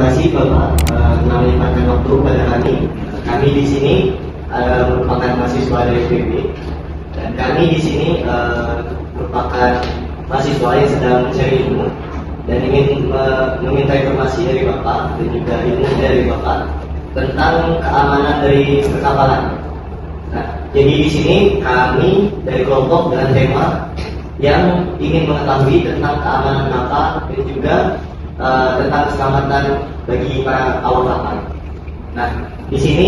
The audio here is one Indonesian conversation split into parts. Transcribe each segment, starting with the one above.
kasih Bapak telah menyempatkan waktu pada kami. Kami di sini merupakan mahasiswa dari FPB dan kami di sini merupakan mahasiswa yang sedang mencari ilmu dan ingin meminta informasi dari Bapak dan juga ilmu dari Bapak tentang keamanan dari perkapalan. Nah, jadi di sini kami dari kelompok dengan tema yang ingin mengetahui tentang keamanan kapal dan juga tentang keselamatan bagi para awak kapal. Nah, di sini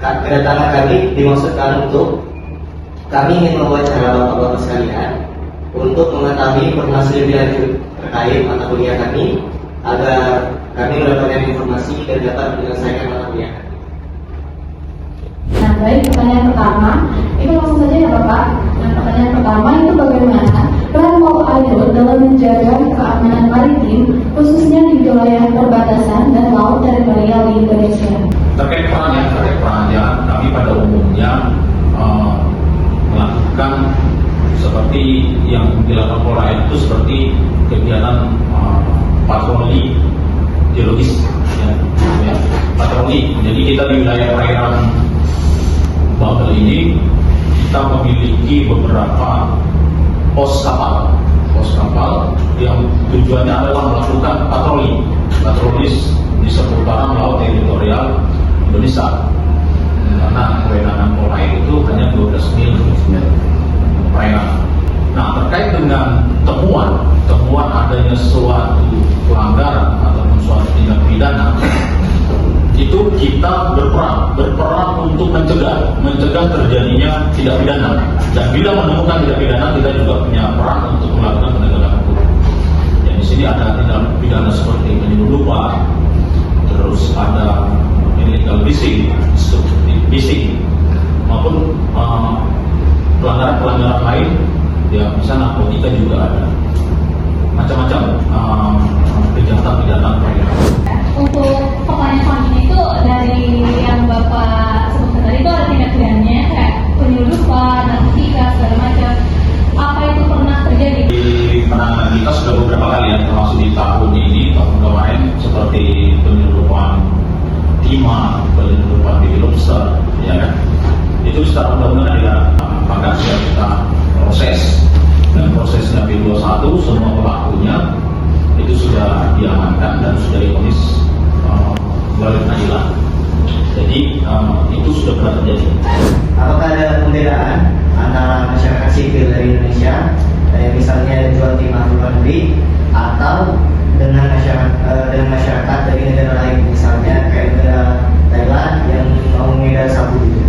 kedatangan kami dimaksudkan untuk kami ingin mewawancara bapak-bapak sekalian untuk mengetahui informasi lebih lanjut terkait mata kuliah kami agar kami mendapatkan informasi dan dapat menyelesaikan mata kuliah. Nah, baik, pertanyaan pertama itu langsung saja ya Bapak. Nah, pertanyaan pertama itu bagaimana peran Polri dalam menjaga keamanan maritim khususnya di wilayah perbatasan dan laut teritorial di Indonesia? Terkait peran kami pada umumnya melakukan seperti yang dilakukan Polri itu seperti kegiatan patroli geologis, ya, patroli. Jadi kita di wilayah perairan Babel ini kita memiliki beberapa pos kapal yang tujuannya adalah melakukan patroli di seputaran laut teritorial Indonesia. Karena kewenangan Polri itu hanya 12 mil perairan. Nah, terkait dengan temuan adanya suatu pelanggaran ataupun suatu tindak pidana, itu kita berperan untuk mencegah terjadinya tindak pidana. Dan bila menemukan tindak pidana, kita juga punya peran untuk melakukan penegakan hukum. Dan di sini ada tindak pidana seperti penyelundupan, terus ada illegal fishing, maupun pelanggaran lain, ya misalnya narkotika juga ada, macam-macam kejahatan pidana. Untuk pertanyaan selanjutnya itu dari yang Bapak sebutkan tadi itu ada tindak pidananya kayak penyelundupan, narkotika, segala macam. Apa itu pernah terjadi? Di penanganan kita sudah beberapa kali ya, termasuk di tahun kemarin seperti penyelundupan timah, penyelundupan baby lobster, ya kan? Itu secara undang-undang maka sudah kita proses, dan prosesnya B21 semua pelakunya itu sudah diamankan dan sudah divonis melalui pengadilan. Jadi itu sudah pernah terjadi. Apakah ada pembedaan antara masyarakat sipil dari Indonesia, misalnya jual timah ke luar negeri, atau dengan masyarakat dari negara lain, misalnya kayak negara Thailand yang mau mengedar sabu gitu?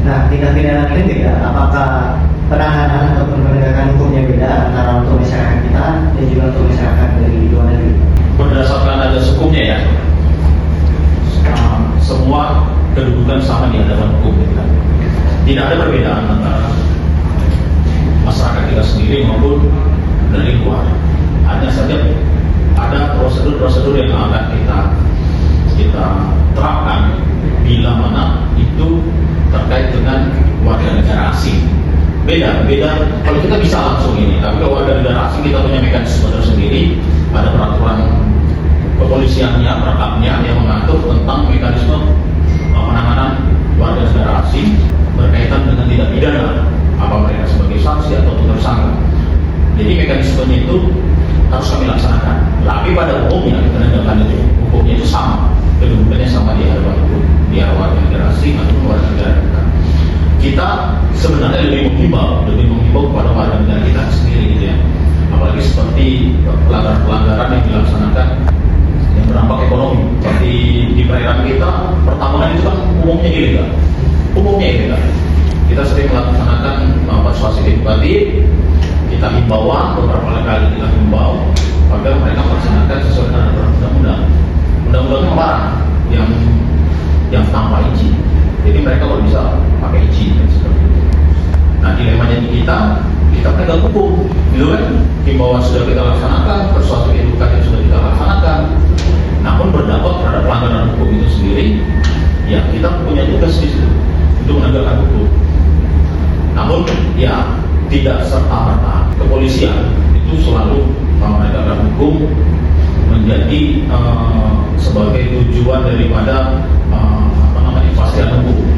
Nah, tindak pidana ini beda. Apakah penanganan ataupun penegakan hukumnya beda antara untuk masyarakat kita dan juga untuk masyarakat dari luar negeri? Berdasarkan azas hukumnya ya, semua kedudukan sama di hadapan hukum. Tidak ada perbedaan antara masyarakat kita sendiri maupun dari luar. Hanya saja ada prosedur-prosedur yang akan kita terapkan bila mana itu terkait dengan warga negara asing. Beda. Kalau kita bisa langsung ini, tapi kalau warga negara asing kita punya mekanisme tersendiri, ada peraturan kepolisiannya, perkapnya yang mengatur tentang mekanisme penanganan warga negara asing berkaitan dengan tindak pidana, apa mereka sebagai saksi atau tersangka. Jadi mekanismenya itu harus kami laksanakan. Tapi pada umumnya penegakan hukumnya itu sama, kedudukannya sama di hadapan hukum, biar warga negara asing atau warga negara kita. Kita sebenarnya lebih menghimbau kepada warga negara kita sendiri, gitu ya. Apalagi seperti pelanggaran yang dilaksanakan yang berdampak ekonomi. Seperti di perairan kita, pertambangan itu kan umumnya ilegal. Kita sering melaksanakan persuasi edukatif, kita himbauan, beberapa kali kita himbau agar mereka melaksanakan sesuai dengan undang-undang. Undang-undangnya melarang yang tanpa izin. Jadi mereka baru bisa pakai izin dan seperti itu. Nah, dilemanya di kita penegak hukum, gitu kan? Himbauan sudah kita laksanakan, persuasi edukatif sudah kita laksanakan. Namun berdampak terhadap pelanggaran hukum itu sendiri, ya kita punya tugas di situ untuk menegakkan hukum. Namun ya tidak serta-merta kepolisian itu selalu menegakkan hukum menjadi sebagai tujuan daripada kepastian hukum.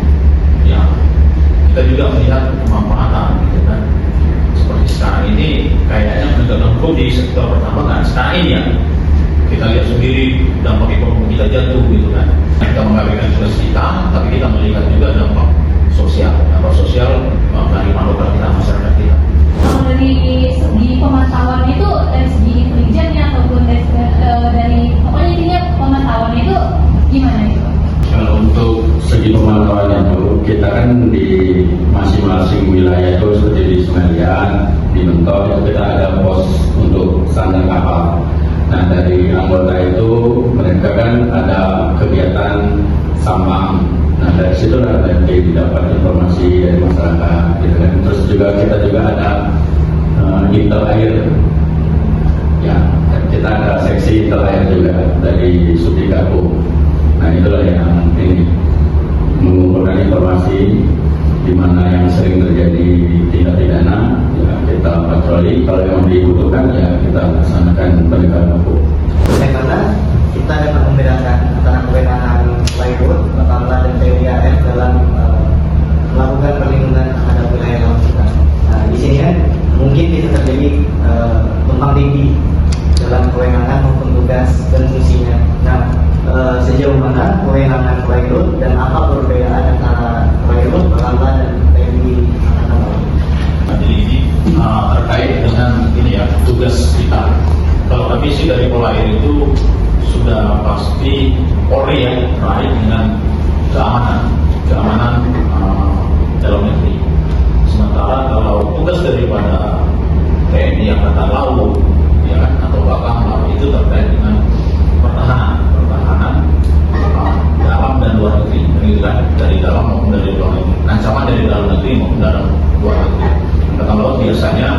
Ya, kita juga melihat kemanfaatan, gitu kan. Seperti sekarang ini kayaknya penegakan hukum di sektor pertambangan sekarang ini ya, kita lihat sendiri dampak ekonomi kita jatuh, gitu kan. Kita mengabaikan tugas kita, tapi kita melihat juga dampak sosial dari manfaat kita masyarakat kita. Kalau dari segi pemantauan itu, dari segi intelijennya ataupun dari pokoknya intinya pemantauan itu gimana itu? Kalau untuk segi pemantauannya itu, kita kan di masing-masing wilayah itu seperti di Semalian, di Mentok itu kita ada pos untuk standar kapal. Nah dari anggota itu mereka kan ada kegiatan sambang. Nah dari situ nanti didapat informasi dari masyarakat, gitu kan. Terus juga kita juga ada intel air. Ya, kita ada seksi intel air juga dari Sudikaku. Nah itulah yang ini mengumpulkan informasi di mana yang sering terjadi tindak pidana, ya kita patroli. Kalau yang dibutuhkan ya kita laksanakan penegakan hukum. Karena kita dapat membedakan antara kewenangan Laut, Bakamla dan TNI AF dalam melakukan perlindungan terhadap wilayah laut kita. Nah, di sini kan mungkin bisa terjadi tumpang tindih dalam kewenangan maupun tugas dan fungsinya. Nah, sejauh mana kewenangan Laut dan apa perbedaan antara Laut, Bakamla dan TNI Angkatan Laut? Jadi ini terkait dengan ini ya, tugas kita. Kalau kami sih dari Polair itu sudah pasti Polri ya, terkait dengan keamanan dalam negeri. Sementara kalau tugas daripada TNI Angkatan Laut ya kan, atau Bakamla itu terkait dengan pertahanan dalam dan luar negeri, dari dalam maupun dari luar negeri, ancaman dari dalam negeri maupun dalam luar negeri. Angkatan Laut biasanya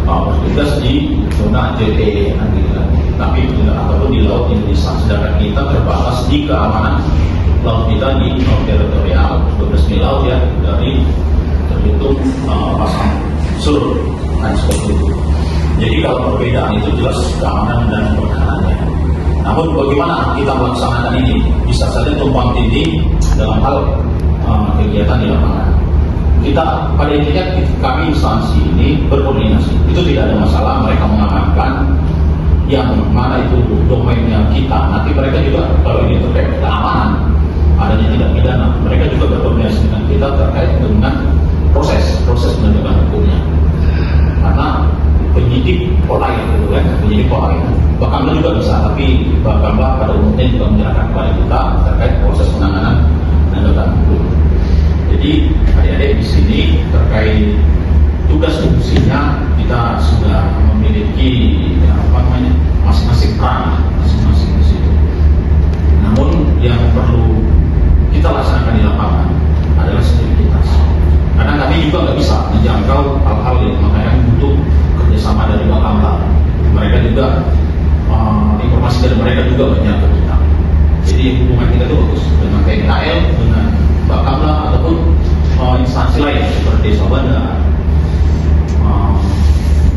bertugas di zona JT tapi ataupun di laut Indonesia, sedangkan kita terbatas di keamanan laut kita di laut teritorial 12 mil laut ya, dari terhitung pasang surut dan seperti itu. Jadi kalau perbedaan itu jelas keamanan dan pertahanannya. Namun bagaimana kita melaksanakan ini, bisa saja tumpang tindih dalam hal kegiatan di lapangan. Kita pada intinya kami instansi ini berkoordinasi, itu tidak ada masalah. Mereka mengamankan yang mana itu domainnya kita. Nanti mereka juga kalau ini terkait keamanan, adanya tindak pidana, mereka juga berkoordinasi dengan kita terkait dengan proses penegakan hukumnya. Karena penyidik Polair gitu kan, penyidik Polair. Bakamla juga bisa, tapi Bakamla pada umumnya juga menyerahkan kepada kita terkait proses penanganan penegakan hukum. Jadi adik-adik di sini terkait tugas fungsinya kita sudah memiliki masing-masing peran masing-masing di situ. Namun yang perlu kita laksanakan di lapangan adalah sinergitas. Karena kami juga nggak bisa menjangkau hal-hal yang makanya butuh kerjasama dari Bakamla. Mereka juga informasi dari mereka juga banyak ke kita. Jadi hubungan kita itu bagus dengan TNI, dengan Bakamla ataupun instansi lain seperti Desa Bandar,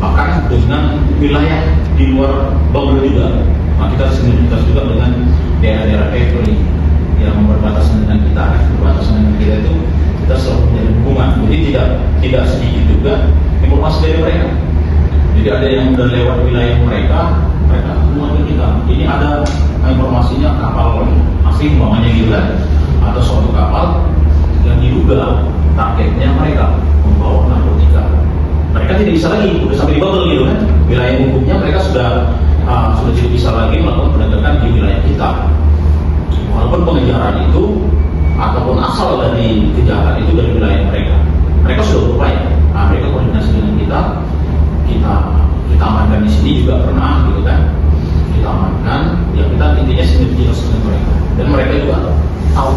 bahkan dengan wilayah di luar Bogor juga. Nah, kita sinergitas juga dengan daerah-daerah Kepri yang berbatasan dengan kita. Berbatasan dengan kita itu kita selalu punya hubungan. Jadi tidak sedikit juga informasi dari mereka. Jadi ada yang sudah lewat wilayah mereka hubungan ke kita. Ini ada informasinya kapal asing umpamanya gitu kan, atau suatu kapal yang diduga targetnya mereka membawa narkotika. Mereka tidak bisa lagi, udah sampai di bubble gitu kan, wilayah hukumnya mereka sudah tidak bisa lagi melakukan penegakan di wilayah kita. Walaupun pengejaran itu ataupun asal dari kejahatan itu dari wilayah mereka sudah berupaya. Nah, mereka koordinasi dengan kita amankan di sini juga pernah gitu kan, kita amankan, ya kita intinya sinergitas dengan mereka dan mereka juga tahu.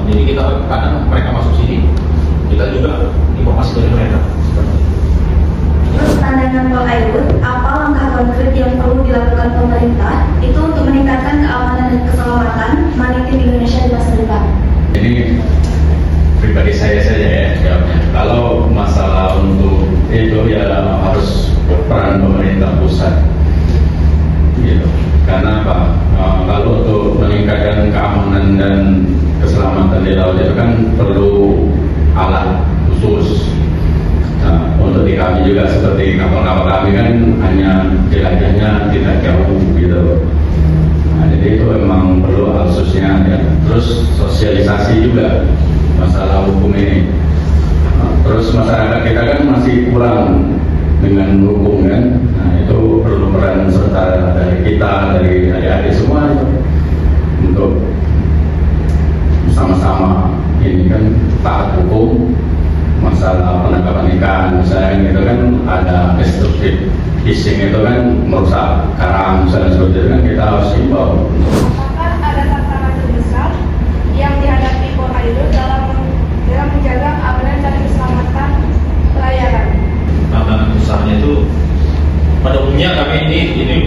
Jadi kita kadang mereka masuk sini, kita juga informasi dari mereka. Terus pandangan Pak Airut, apa langkah konkret yang perlu dilakukan pemerintah itu untuk meningkatkan keamanan memang perlu alususnya ya. Terus sosialisasi juga masalah hukum ini. Terus masyarakat kita kan masih kurang dengan hukum kan. Nah itu perlu peran serta dari kita, dari adik-adik semua itu, untuk sama-sama ini kan taat hukum. Masalah penangkapan ikan misalnya gitu kan, ada destruktif fishing itu kan merusak karang misalnya, seperti itu kan kita harus himbau. Apakah ada tantangan terbesar yang dihadapi Polaido dalam menjaga keamanan dan keselamatan pelayaran? Tantangan besarnya itu pada umumnya kami ini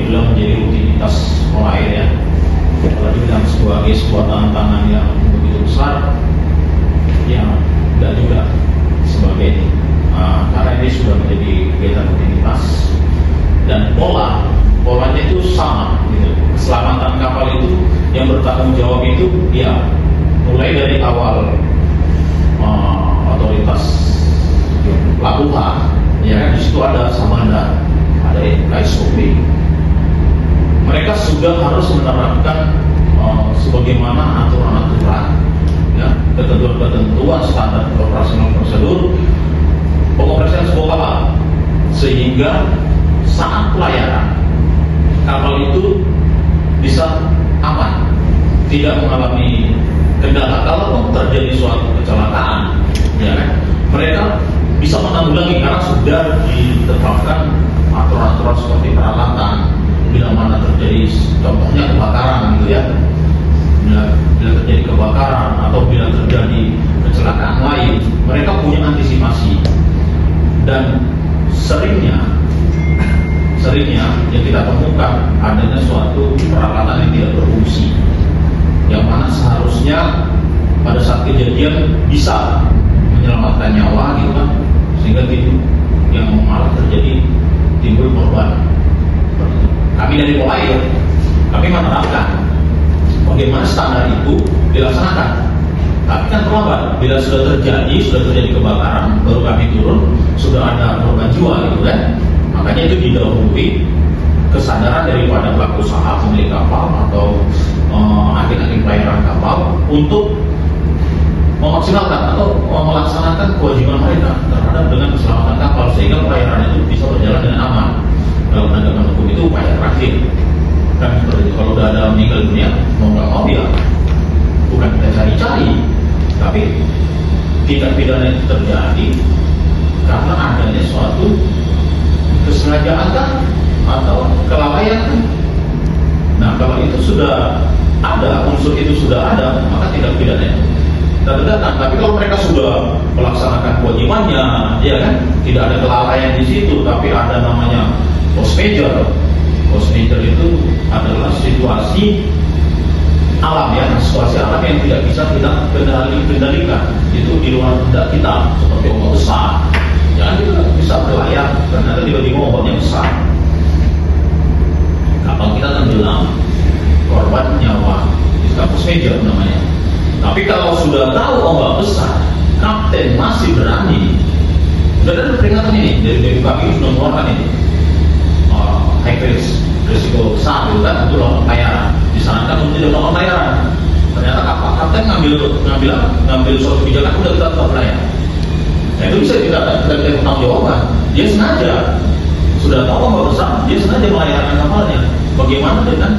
belum menjadi rutinitas Polair ya. Apalagi dalam sebuah tantangan yang begitu besar, ya tidak juga sebagai karena ini sudah menjadi kegiatan rutinitas dan polanya itu sama gitu. Keselamatan kapal itu yang bertanggung jawab itu ya mulai dari awal otoritas pelabuhan ya kan, di situ ada Samanda, ada KSOP. Mereka sudah harus menerapkan sebagaimana aturan-aturan ya, ketentuan-ketentuan standar operasional prosedur pengoperasian sebuah kapal, sehingga saat pelayaran kapal itu bisa aman, tidak mengalami kendala. Kalau terjadi suatu kecelakaan, ya kan, mereka bisa menanggulangi karena sudah ditetapkan aturan-aturan seperti peralatan bila mana terjadi contohnya kebakaran gitu ya. Bila terjadi kebakaran atau bila terjadi kecelakaan lain, mereka punya antisipasi. Dan seringnya yang kita temukan adanya suatu peralatan yang tidak berfungsi, yang mana seharusnya pada saat kejadian bisa menyelamatkan nyawa gitu kan, sehingga yang malah terjadi timbul korban. Kami dari Polair, kami menerapkan bagaimana standar itu dilaksanakan. Tapi kan terlambat, bila sudah terjadi kebakaran, baru kami turun, sudah ada korban jiwa gitu kan. Makanya itu didahului kesadaran daripada pelaku usaha, pemilik kapal atau agen-agen pelayaran kapal untuk memaksimalkan atau melaksanakan kewajiban mereka terhadap dengan keselamatan kapal, sehingga pelayaran itu bisa berjalan dengan aman. Dalam penegakan hukum itu upaya terakhir kan seperti itu. Kalau udah ada meninggal dunia, mau nggak mau ya bukan kita cari-cari, tapi tindak pidana itu terjadi karena adanya suatu kesengajaan kan atau kelalaian kan. Nah kalau itu sudah ada, unsur itu sudah ada, maka tindak pidana itu terdatang. Tapi kalau mereka sudah melaksanakan kewajibannya, ya kan, tidak ada kelalaian di situ, tapi ada namanya force majeure. Force majeure itu adalah situasi alam ya, situasi alam yang tidak bisa kita kendalikan. Itu di luar kendali kita, seperti ombak besar. Ya kita bisa berlayar, ternyata tiba-tiba ombaknya besar. Kapal kita tenggelam, korban nyawa, itu force majeure namanya. Tapi kalau sudah tahu ombak besar, kapten masih berani. Sudah ada peringatan ini dari BPKB sudah mengeluarkan ini. High risk, risiko besar itu kan untuk melakukan pelayaran. Disarankan untuk tidak melakukan pelayaran. Ternyata kapten ngambil suatu kebijakan udah kita tetap pelayaran. Nah itu bisa kita bertanggung jawaban. Dia sengaja sudah tahu ombak besar, dia sengaja melayarkan kapalnya. Bagaimana dengan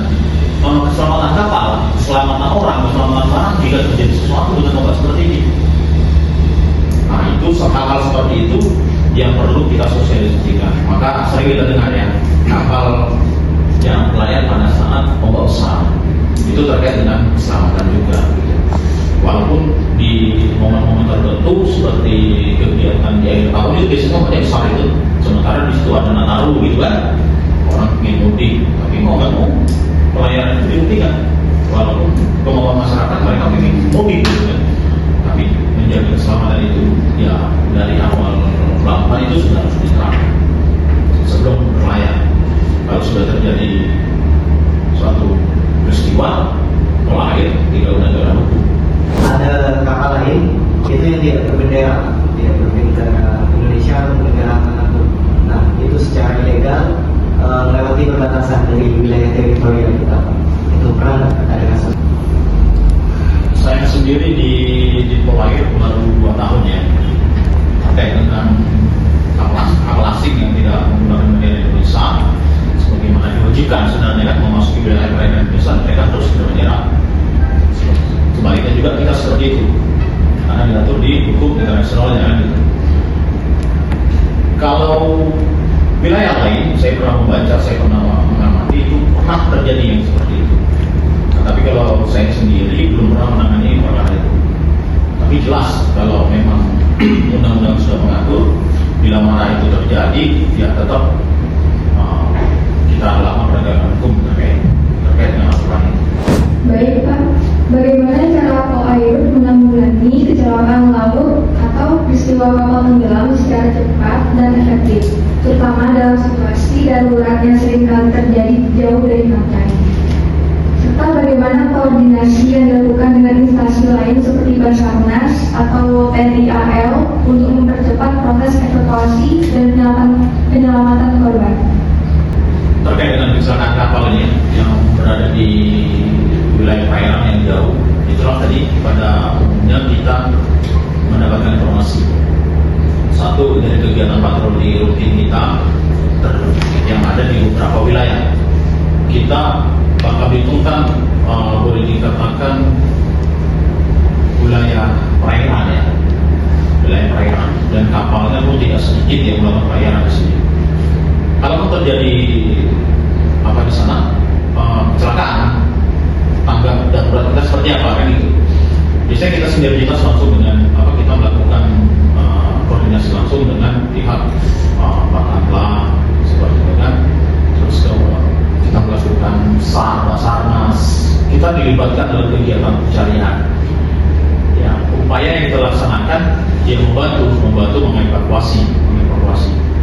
keselamatan kapal, keselamatan orang, keselamatan barang jika terjadi sesuatu dengan ombak seperti ini? Nah itu hal-hal seperti itu yang perlu kita sosialisasikan. Maka sering kita dengar ya, kapal yang melayar pada saat ombak besar itu terkait dengan keselamatan juga. Walaupun di momen-momen tertentu seperti kegiatan di akhir tahun itu biasanya ombaknya besar itu, sementara di situ ada Nataru gitu kan, orang ingin mudik, tapi mau nggak mau pelayaran itu dihentikan. Walaupun kemauan masyarakat mereka ingin mudik gitu kan, tapi menjaga keselamatan itu ya dari awal pelabuhan itu sudah harus diterapkan sebelum berlayar. Kalau sudah terjadi suatu peristiwa Polair tidak menegakkan hukum. Ada kapal lain itu yang tidak berbendera Indonesia atau negara manapun. Nah itu secara ilegal melewati perbatasan dari wilayah teritorial kita. Itu peran ada saya sendiri belum pernah menangani perkara itu. Tapi jelas kalau memang undang-undang sudah mengatur bila mana itu terjadi, ya tetap kita lakukan penegakan hukum terkait dengan aturan itu. Baik Pak, bagaimana cara Polairut menanggulangi kecelakaan laut atau peristiwa kapal tenggelam secara cepat dan efektif, terutama dalam situasi darurat yang seringkali terjadi jauh dari pantai? Serta bagaimana koordinasi yang dilakukan dengan instansi lain seperti Basarnas atau TNI AL untuk mempercepat proses evakuasi dan penyelamatan korban? Terkait dengan kecelakaan kapal ini yang berada di wilayah perairan yang jauh, itulah tadi pada umumnya kita mendapatkan informasi. Satu, dari kegiatan patroli rutin kita yang ada di beberapa wilayah. Kita bakal hitungkan boleh dikatakan wilayah perairan ya, wilayah perairan, dan kapalnya pun tidak sedikit yang melakukan pelayaran di sini. Kalau terjadi apa di sana kecelakaan, tanggap darurat kita seperti apa kan itu? Biasanya kita sinergitas langsung dengan kita melakukan koordinasi langsung dengan pihak Bakamla seperti itu kan. Terus kita melakukan Basarnas, kita dilibatkan dalam kegiatan pencarian. Ya, upaya yang kita laksanakan yang membantu mengevakuasi.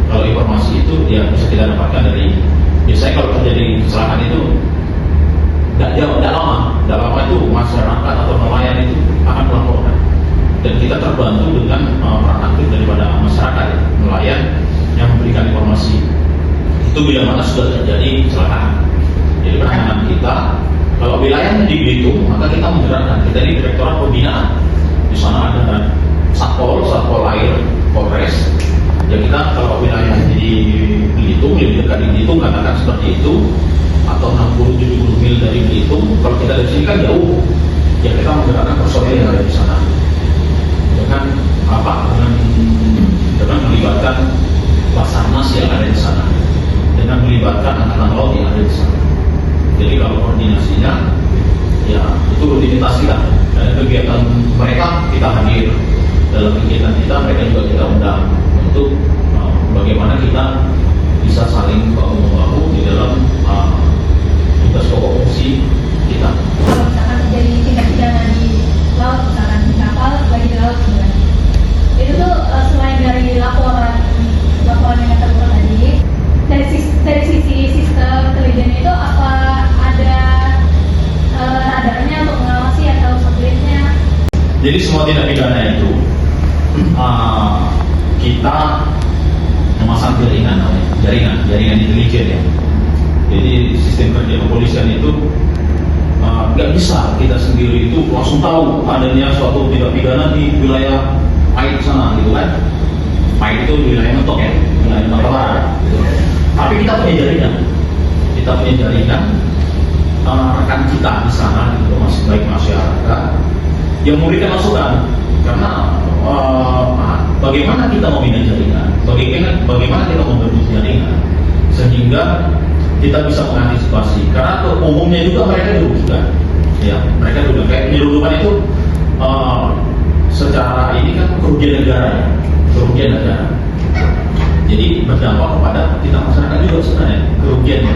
Kalau informasi itu ya bisa kita dapatkan dari, biasanya kalau terjadi kecelakaan itu tidak lama itu masyarakat atau nelayan itu akan melaporkan, dan kita terbantu dengan peran aktif daripada masyarakat nelayan yang memberikan informasi itu bila mana sudah terjadi kecelakaan. Jadi penanganan kita, kalau wilayahnya di Belitung, maka kita menggerakkan, kita di Direktorat Pembinaan, di sana ada Satpol Air, Polres. Ya kita kalau wilayah di Belitung, lebih dekat di Belitung katakan seperti itu, atau 60-70 mil dari Belitung, kalau kita dari sini kan jauh, ya kita menggerakkan personil yang ada di sana dengan dengan melibatkan Basarnas yang ada di sana, dengan melibatkan angkatan laut yang ada di sana. Jadi kalau koordinasinya ya itu rutinitas kita, dan kegiatan mereka kita hadir dalam kegiatan kita, mereka juga kita undang untuk bagaimana kita bisa saling bahu-membahu di dalam tugas pokok fungsi kita. Kalau misalkan terjadi tindak pidana di laut, misalkan di kapal bagi di laut sebenarnya, itu tuh selain dari laporan yang kata Bapak tadi, dari sisi sistem intelijen itu apa ada radarnya untuk mengawasi atau satelitnya? Jadi semua tindak pidana itu kita memasang jaringan intelijen ya. Jadi sistem kerja kepolisian itu nggak bisa kita sendiri itu langsung tahu adanya suatu tindak pidana di wilayah Pahit sana gitu kan. Pahit itu wilayah Mentok ya, wilayah Mentok Barat gitu. Tapi kita punya jaringan rekan kita di sana gitu, masih baik masyarakat yang memberikan masukan, karena bagaimana kita membina jaringan, bagaimana kita membentuk jaringan sehingga kita bisa mengantisipasi, karena umumnya juga mereka dirugikan, ya mereka juga kayak penyeludupan itu secara ini kan kerugian negara, jadi berdampak kepada kita masyarakat juga sebenarnya kerugiannya.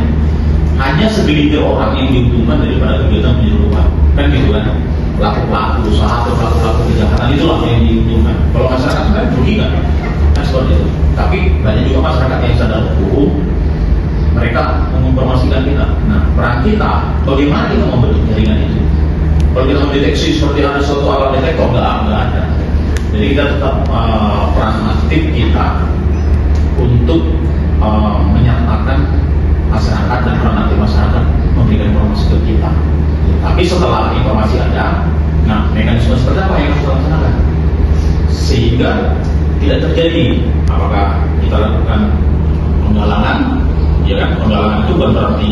Hanya segelintir orang yang diuntungkan daripada kegiatan penyeludupan, kan gitu kan, pelaku usaha atau pelaku kejahatan itulah yang diuntungkan. Kalau masyarakat kan dirugikan, kan seperti itu. Tapi banyak juga masyarakat yang sadar hukum, mereka menginformasikan kita. Nah, peran kita, bagaimana kita membentuk jaringan itu? Kalau kita mendeteksi seperti ada suatu alat detektor, nggak ada. Jadi kita tetap peran aktif kita untuk menyatakan masyarakat dan peran aktif masyarakat memberikan informasi ke kita. Tapi setelah informasi ada, nah mekanisme seperti apa yang harus kita laksanakan sehingga tidak terjadi, apakah kita lakukan penggalangan, ya kan, penggalangan itu bukan berarti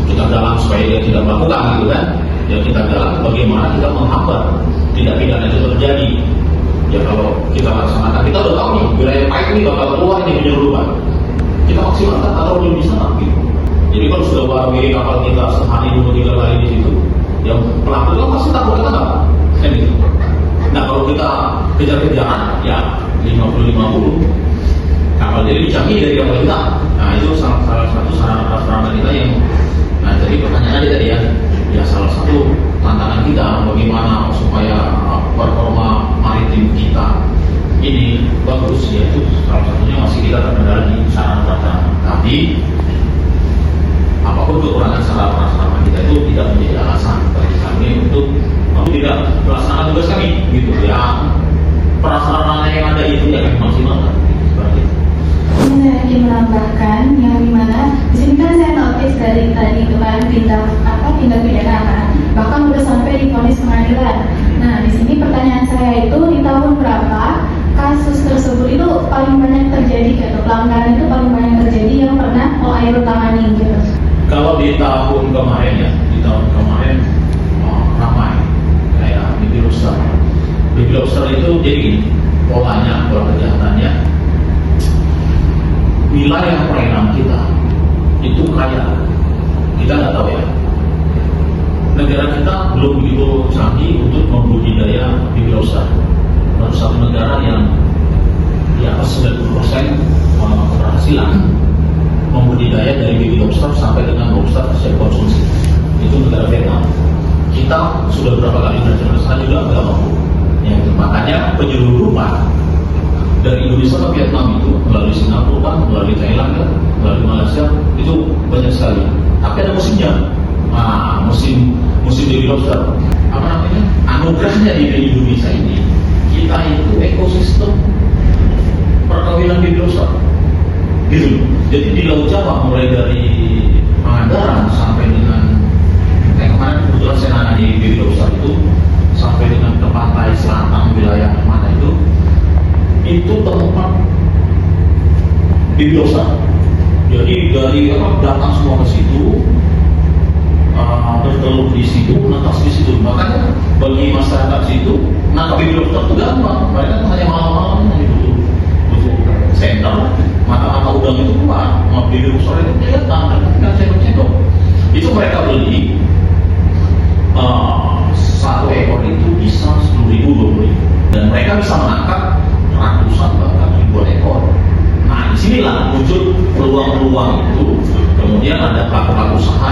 kita galang supaya dia tidak melakukan gitu kan, ya kita galang bagaimana kita menghambat tindak pidana itu terjadi. Ya kalau kita laksanakan, kita udah tahu nih wilayah Pahit ini bakal keluar ini penyeludupan, kita maksimalkan patroli di sana gitu. Jadi kalau sudah warung kapal kita sehari 2-3 kali di situ, yang pelaku itu pasti takut kita nggak, kan gitu. Nah kalau kita kejar-kejaran, ya 50-50, kapal jadi dicanggih dari kapal kita. Nah itu salah satu sarana kita yang, nah jadi pertanyaan tadi ya salah satu tantangan kita bagaimana supaya performa maritim kita ini bagus, yaitu salah satunya masih kita terkendala di sarana-sarana. Tapi apapun kekurangan sarana kita itu tidak menjadi alasan bagi kami untuk tidak melaksanakan tugas kami, gitu ya. Prasarana yang ada itu ya kami maksimalkan. Seperti itu. Saya ingin menambahkan yang dimana di sini kan saya notice dari tadi itu kan tindak pidana kan, bahkan udah sampai divonis pengadilan. Nah di sini pertanyaan saya itu di tahun berapa kasus tersebut itu paling banyak terjadi atau pelanggaran itu paling banyak terjadi yang pernah OAIRO tangani gitu? Kalau di tahun kemarin ya, ramai kayak Baby Lobster. Baby Lobster itu jadi gini, pola kejahatannya, wilayah perairan kita itu kaya, kita nggak tahu ya. Negara kita belum begitu canggih untuk membudidaya Baby Lobster. Baru satu negara yang di atas 90% keberhasilan membudidaya dari Baby Lobster sampai dengan lobster siap konsumsi. Itu negara Vietnam. Kita sudah beberapa kali belajar ke sana juga nggak mampu. Ya, makanya penyeludupan dari Indonesia ke Vietnam itu melalui Singapura, melalui Thailand, melalui Malaysia itu banyak sekali. Tapi ada musimnya. Nah, musim Baby Lobster. Apa namanya? Anugerahnya di Indonesia ini, kita itu ekosistem perkawinan Baby Lobster. Gitu. Jadi di Laut Jawa mulai dari Pangandaran sampai dengan kemarin kebetulan saya nanya di Baby Lobster itu sampai dengan ke pantai selatan wilayah mana itu tempat Baby Lobster. Jadi dari datang semua ke situ, bertelur di situ, netas di situ. Makanya bagi masyarakat situ, nangkap Baby Lobster itu gampang. Mereka hanya malam-malam butuh center, mata-mata udang itu keluar, mau Baby Lobster itu kelihatan, kan cendok-cendok. Itu mereka beli satu ekor itu bisa 10.000, 20.000, dan mereka bisa menangkap ratusan bahkan ribuan ekor. Nah disinilah muncul peluang-peluang itu. Kemudian ada pelaku-pelaku usaha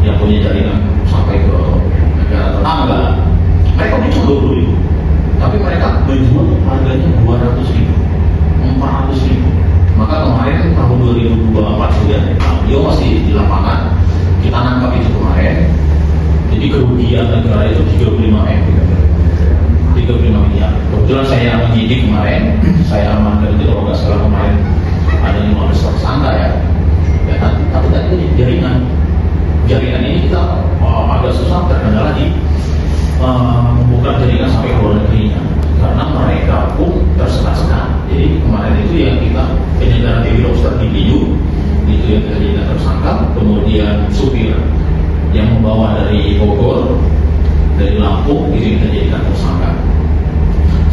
yang punya jaringan sampai ke negara tetangga. Mereka mencoba 20.000, tapi mereka menjual harganya 200.000, 400.000. Maka kemarin tahun 2024 sudah, beliau masih di lapangan, kita nangkap itu kemarin. Jadi kerugian negara itu 35 miliar. Kebetulan saya menyidik kemarin, saya amankan itu kalau nggak salah kemarin ada 15 tersangka ya. Tapi tadi jaringan ini kita agak susah terkendala di membuka jaringan sampai ke luar negerinya, karena mereka pun tersekat-sekat. Jadi kemarin itu yang kita penyelenggara Baby Lobster di Piyu itu yang dijadikan tersangka, kemudian supir yang membawa dari Bogor, dari Lampung itu kita jadikan tersangka.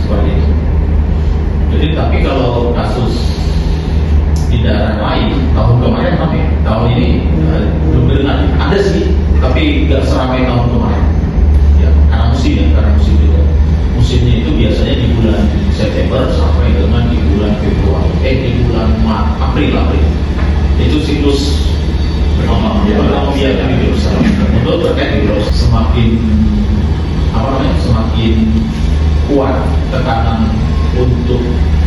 Seperti itu. Jadi tapi kalau kasus di daerah lain tahun kemarin ramai, tahun ini belum dengar. Ada sih, tapi nggak seramai tahun kemarin. Ya, karena musim juga. Musimnya itu biasanya di bulan September sampai dengan di bulan Februari, di bulan April. Itu siklus membiarkan virus. Untuk terkait virus semakin kuat tekanan untuk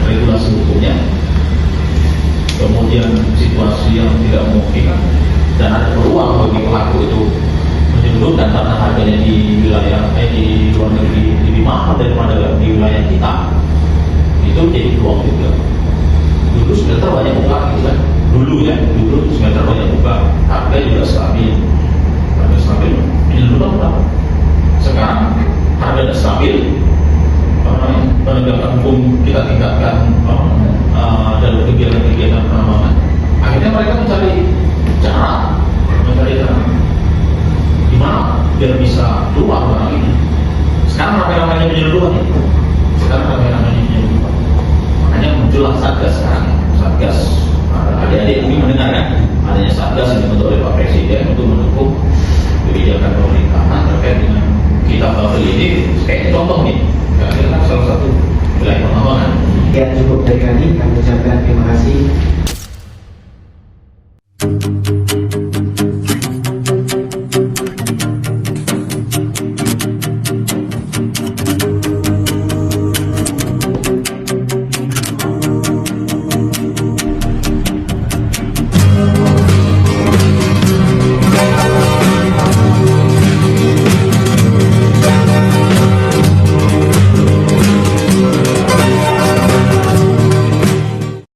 regulasi hukumnya, kemudian situasi yang tidak memungkinkan dan ada peluang bagi pelaku itu menyelundupkan karena harganya di wilayah di luar negeri lebih mahal daripada di wilayah kita, itu jadi peluang juga. Dulu smelter banyak buka gitu kan, dulu smelter banyak buka, harga juga stabil, penyelundupan berapa? Sekarang harga tidak stabil, penegakan hukum kita tingkatkan dalam kegiatan penambangan. Akhirnya mereka mencari cara gimana biar bisa keluar barang ini. Sekarang ramai-ramainya penyelundupan. Makanya muncullah Satgas sekarang. Satgas, adik-adik ini mendengar kan, adanya Satgas yang dibentuk oleh Pak Presiden untuk mendukung kebijakan pemerintahan Bubble ini kayak contoh nih, karena salah satu wilayah pengembangan. Ya cukup dari kami ucapkan terima kasih